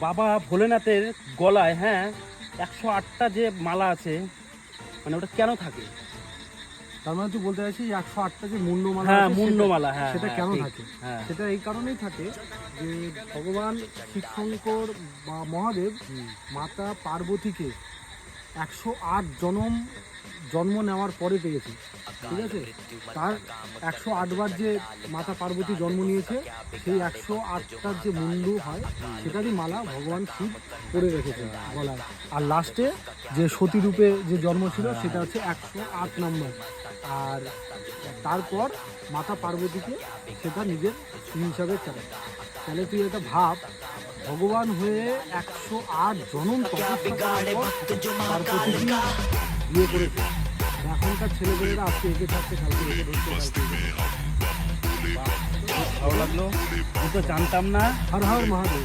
বাবা ভোলেনাথের গলায়, হ্যাঁ, 108টা যে মালা আছে, মানে ওটা কেন থাকে? তার মানে তুই বলতে চাইছিস 108টা যে মুন্ডমালা হ্যাঁ, আছে, মুন্ডমালা, হ্যাঁ, সেটা হ্যাঁ, কেন ঠিক। থাকে? হ্যাঁ, সেটা এই কারণেই থাকে যে ভগবান শিবশঙ্কর বা মহাদেব মাতা পার্বতীকে 108 জন্ম নেওয়ার পরে পেয়েছে, ঠিক আছে? তার 108 বার যে মাতা পার্বতী জন্ম নিয়েছে, সেই 108টার যে মুন্ডু হয় সেটারই মালা ভগবান শিব পরে রেখেছে গলায়। আর লাস্টে যে সতী রূপে যে জন্ম ছিল সেটা হচ্ছে 108 নম্বর। আর তারপর মাতা পার্বতীকে সেটা নিজের স্ত্রী হিসাবে চালায়। তাহলে তুই এটা ভাব, ভগবান হয়ে 108 জনম তপস্যা করার পর পার্বতীকে বিয়ে করেছে। এখনকার ছেলেমেয়েরা আজকে একে থাকতে, কালকে একে ধরতে, ভালো লাগলো, আমি তো জানতাম না। হর হর মহাদেব।